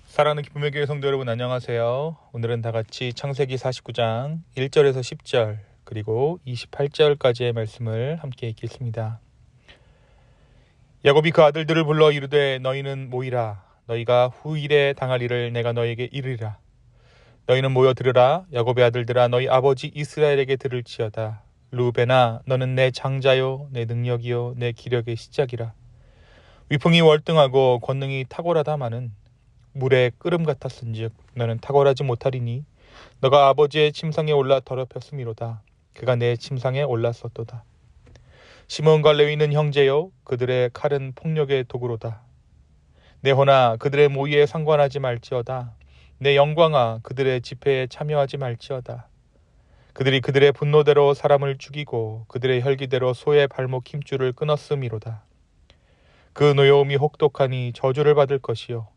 사랑하는 기쁨의 교회 성도 여러분, 안녕하세요. 오늘은 다같이 창세기 49장 1절에서 10절 그리고 28절까지의 말씀을 함께 읽겠습니다. 야곱이 그 아들들을 불러 이르되 너희는 모이라. 너희가 후일에 당할 일을 내가 너희에게 이르리라. 너희는 모여 들으라. 야곱의 아들들아, 너희 아버지 이스라엘에게 들을지어다. 루벤아, 너는 내 장자요 내 능력이요 내 기력의 시작이라. 위풍이 월등하고 권능이 탁월하다마는 물에 끓음 같았은즉 너는 탁월하지 못하리니 너가 아버지의 침상에 올라 더럽혔음이로다. 그가 내 침상에 올랐었도다. 시몬과 레위는 형제요 그들의 칼은 폭력의 도구로다. 내 호나 그들의 모의에 상관하지 말지어다. 내 영광아 그들의 집회에 참여하지 말지어다. 그들이 그들의 분노대로 사람을 죽이고 그들의 혈기대로 소의 발목 힘줄을 끊었음이로다. 그 노여움이 혹독하니 저주를 받을 것이요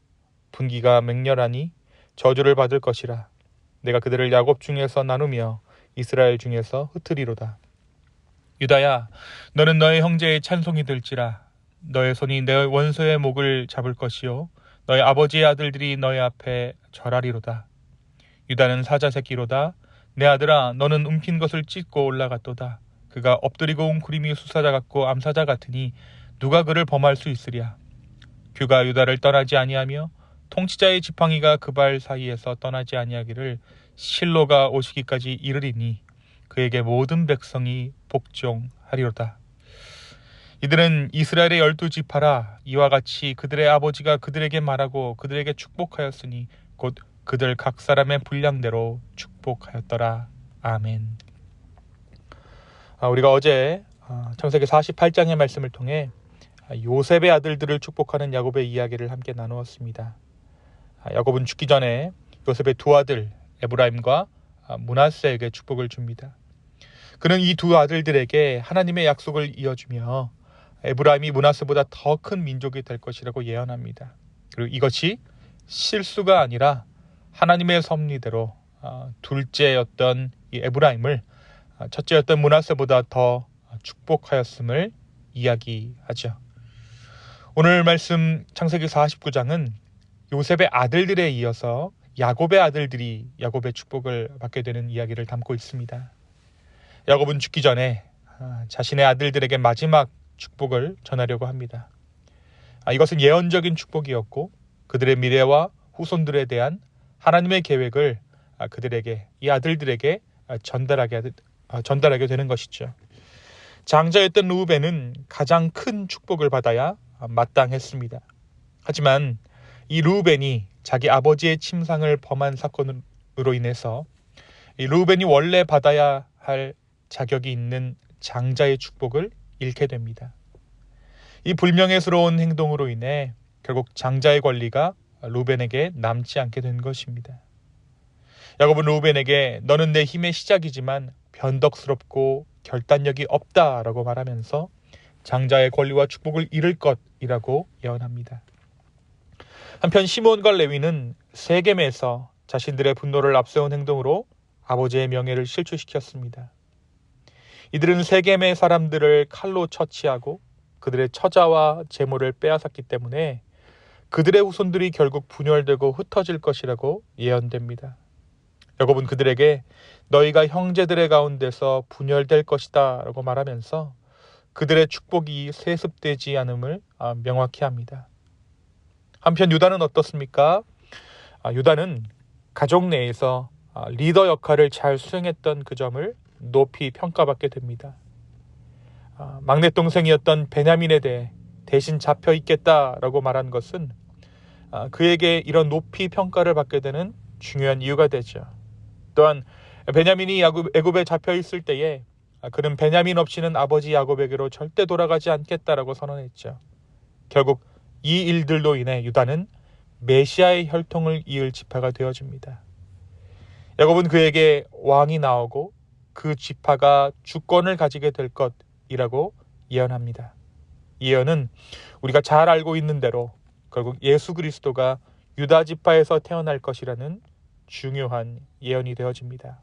분기가 맹렬하니 저주를 받을 것이라. 내가 그들을 야곱 중에서 나누며 이스라엘 중에서 흩으리로다. 유다야, 너는 너의 형제의 찬송이 들지라. 너의 손이 내 원수의 목을 잡을 것이요 너의 아버지의 아들들이 너의 앞에 절하리로다. 유다는 사자 새끼로다. 내 아들아, 너는 움킨 것을 찢고 올라갔도다. 그가 엎드리고 웅크림이 수사자 같고 암사자 같으니 누가 그를 범할 수 있으랴. 규가 유다를 떠나지 아니하며 통치자의 지팡이가 그 발 사이에서 떠나지 아니하기를 실로가 오시기까지 이르리니 그에게 모든 백성이 복종하리로다. 이들은 이스라엘의 12지파라. 이와 같이 그들의 아버지가 그들에게 말하고 그들에게 축복하였으니 곧 그들 각 사람의 분량대로 축복하였더라. 아멘. 우리가 어제 창세기 48장의 말씀을 통해 요셉의 아들들을 축복하는 야곱의 이야기를 함께 나누었습니다. 야곱은 죽기 전에 요셉의 두 아들 에브라임과 므낫세에게 축복을 줍니다. 그는 이 두 아들들에게 하나님의 약속을 이어주며 에브라임이 므낫세보다 더 큰 민족이 될 것이라고 예언합니다. 그리고 이것이 실수가 아니라 하나님의 섭리대로 둘째였던 이 에브라임을 첫째였던 므낫세보다 더 축복하였음을 이야기하죠. 오늘 말씀 창세기 49장은 요셉의 아들들에 이어서 야곱의 아들들이 야곱의 축복을 받게 되는 이야기를 담고 있습니다. 야곱은 죽기 전에 자신의 아들들에게 마지막 축복을 전하려고 합니다. 이것은 예언적인 축복이었고 그들의 미래와 후손들에 대한 하나님의 계획을 그들에게, 이 아들들에게 전달하게 되는 것이죠. 장자였던 르우벤은 가장 큰 축복을 받아야 마땅했습니다. 하지만 이 르우벤이 자기 아버지의 침상을 범한 사건으로 인해서 이 르우벤이 원래 받아야 할 자격이 있는 장자의 축복을 잃게 됩니다. 이 불명예스러운 행동으로 인해 결국 장자의 권리가 르우벤에게 남지 않게 된 것입니다. 야곱은 르우벤에게 너는 내 힘의 시작이지만 변덕스럽고 결단력이 없다라고 말하면서 장자의 권리와 축복을 잃을 것이라고 예언합니다. 한편 시몬과 레위는 세겜에서 자신들의 분노를 앞세운 행동으로 아버지의 명예를 실추시켰습니다. 이들은 세겜의 사람들을 칼로 처치하고 그들의 처자와 재물을 빼앗았기 때문에 그들의 후손들이 결국 분열되고 흩어질 것이라고 예언됩니다. 야곱은 그들에게 너희가 형제들의 가운데서 분열될 것이다 라고 말하면서 그들의 축복이 세습되지 않음을 명확히 합니다. 한편 유다는 어떻습니까? 유다는 가족 내에서 리더 역할을 잘 수행했던 그 점을 높이 평가받게 됩니다. 막내 동생이었던 베냐민에 대해 대신 잡혀 있겠다라고 말한 것은 그에게 이런 높이 평가를 받게 되는 중요한 이유가 되죠. 또한 베냐민이 애굽에 잡혀 있을 때에 그는 베냐민 없이는 아버지 야곱에게로 절대 돌아가지 않겠다라고 선언했죠. 결국 이 일들로 인해 유다는 메시아의 혈통을 이을 지파가 되어집니다. 야곱은 그에게 왕이 나오고 그 지파가 주권을 가지게 될 것이라고 예언합니다. 이 예언은 우리가 잘 알고 있는 대로 결국 예수 그리스도가 유다 지파에서 태어날 것이라는 중요한 예언이 되어집니다.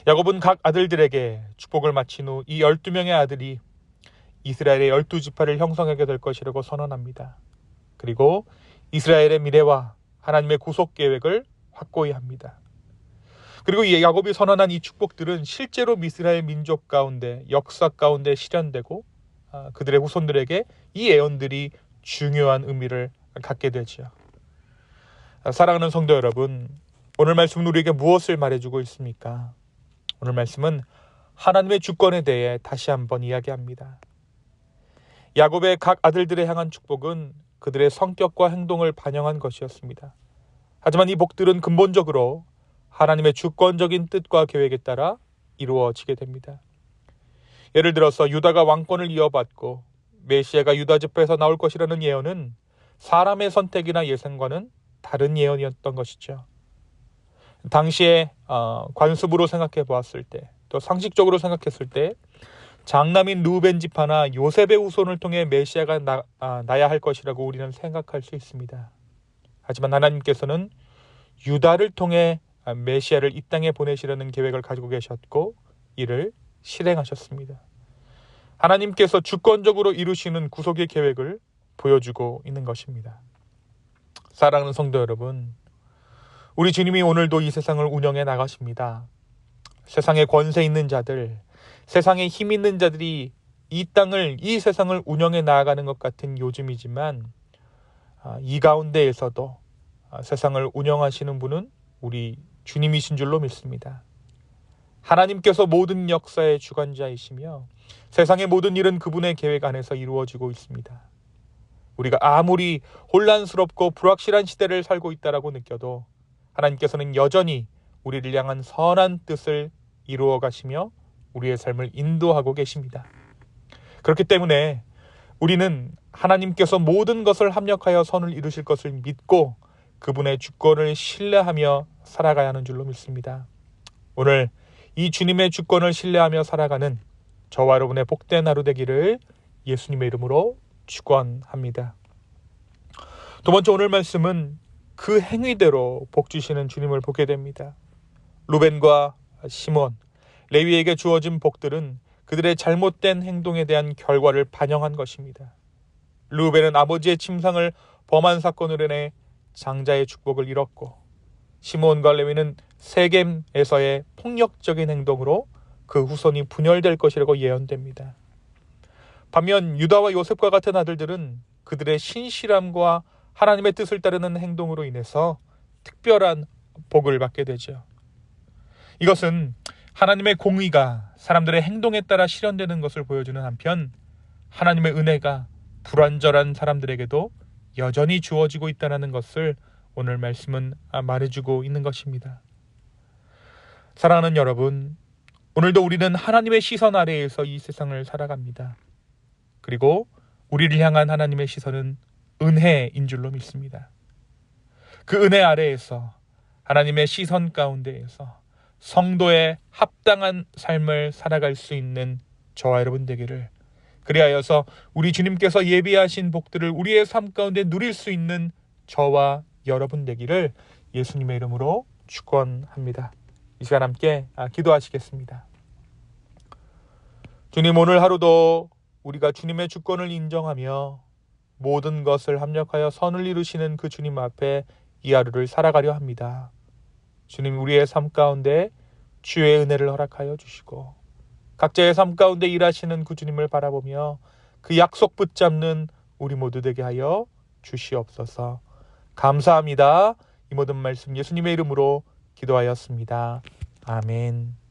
야곱은 각 아들들에게 축복을 마친 후 이 12명의 아들이 이스라엘의 12지파를 형성하게 될 것이라고 선언합니다. 그리고 이스라엘의 미래와 하나님의 구속 계획을 확고히 합니다. 그리고 이 야곱이 선언한 이 축복들은 실제로 이스라엘 민족 가운데 역사 가운데 실현되고 그들의 후손들에게 이 예언들이 중요한 의미를 갖게 되죠. 사랑하는 성도 여러분, 오늘 말씀은 우리에게 무엇을 말해주고 있습니까? 오늘 말씀은 하나님의 주권에 대해 다시 한번 이야기합니다. 야곱의 각 아들들에 향한 축복은 그들의 성격과 행동을 반영한 것이었습니다. 하지만 이 복들은 근본적으로 하나님의 주권적인 뜻과 계획에 따라 이루어지게 됩니다. 예를 들어서 유다가 왕권을 이어받고 메시아가 유다 지파에서 나올 것이라는 예언은 사람의 선택이나 예상과는 다른 예언이었던 것이죠. 당시에 관습으로 생각해 보았을 때, 또 상식적으로 생각했을 때 장남인 루벤 지파나 요셉의 후손을 통해 메시아가 나야 할 것이라고 우리는 생각할 수 있습니다. 하지만 하나님께서는 유다를 통해 메시아를 이 땅에 보내시려는 계획을 가지고 계셨고 이를 실행하셨습니다. 하나님께서 주권적으로 이루시는 구속의 계획을 보여주고 있는 것입니다. 사랑하는 성도 여러분, 우리 주님이 오늘도 이 세상을 운영해 나가십니다. 세상에 권세 있는 자들, 세상에 힘 있는 자들이 이 세상을 운영해 나아가는 것 같은 요즘이지만 이 가운데에서도 세상을 운영하시는 분은 우리 주님이신 줄로 믿습니다. 하나님께서 모든 역사의 주관자이시며 세상의 모든 일은 그분의 계획 안에서 이루어지고 있습니다. 우리가 아무리 혼란스럽고 불확실한 시대를 살고 있다라고 느껴도 하나님께서는 여전히 우리를 향한 선한 뜻을 이루어 가시며 우리의 삶을 인도하고 계십니다. 그렇기 때문에 우리는 하나님께서 모든 것을 합력하여 선을 이루실 것을 믿고 그분의 주권을 신뢰하며 살아가야 하는 줄로 믿습니다. 오늘 이 주님의 주권을 신뢰하며 살아가는 저와 여러분의 복된 하루 되기를 예수님의 이름으로 축원합니다. 두 번째 오늘 말씀은 그 행위대로 복 주시는 주님을 보게 됩니다. 루벤과 시몬, 레위에게 주어진 복들은 그들의 잘못된 행동에 대한 결과를 반영한 것입니다. 루벤은 아버지의 침상을 범한 사건으로 인해 장자의 축복을 잃었고 시몬과 레위는 세겜에서의 폭력적인 행동으로 그 후손이 분열될 것이라고 예언됩니다. 반면 유다와 요셉과 같은 아들들은 그들의 신실함과 하나님의 뜻을 따르는 행동으로 인해서 특별한 복을 받게 되죠. 이것은 하나님의 공의가 사람들의 행동에 따라 실현되는 것을 보여주는 한편 하나님의 은혜가 불완전한 사람들에게도 여전히 주어지고 있다는 것을 오늘 말씀은 말해주고 있는 것입니다. 사랑하는 여러분, 오늘도 우리는 하나님의 시선 아래에서 이 세상을 살아갑니다. 그리고 우리를 향한 하나님의 시선은 은혜인 줄로 믿습니다. 그 은혜 아래에서 하나님의 시선 가운데에서 성도의 합당한 삶을 살아갈 수 있는 저와 여러분 되기를, 그리하여서 우리 주님께서 예비하신 복들을 우리의 삶 가운데 누릴 수 있는 저와 여러분 되기를 예수님의 이름으로 축원합니다. 이 시간 함께 기도하시겠습니다. 주님, 오늘 하루도 우리가 주님의 주권을 인정하며 모든 것을 합력하여 선을 이루시는 그 주님 앞에 이 하루를 살아가려 합니다. 주님, 우리의 삶 가운데 주의 은혜를 허락하여 주시고 각자의 삶 가운데 일하시는 그 주님을 바라보며 그 약속 붙잡는 우리 모두 되게 하여 주시옵소서. 감사합니다. 이 모든 말씀 예수님의 이름으로 기도하였습니다. 아멘.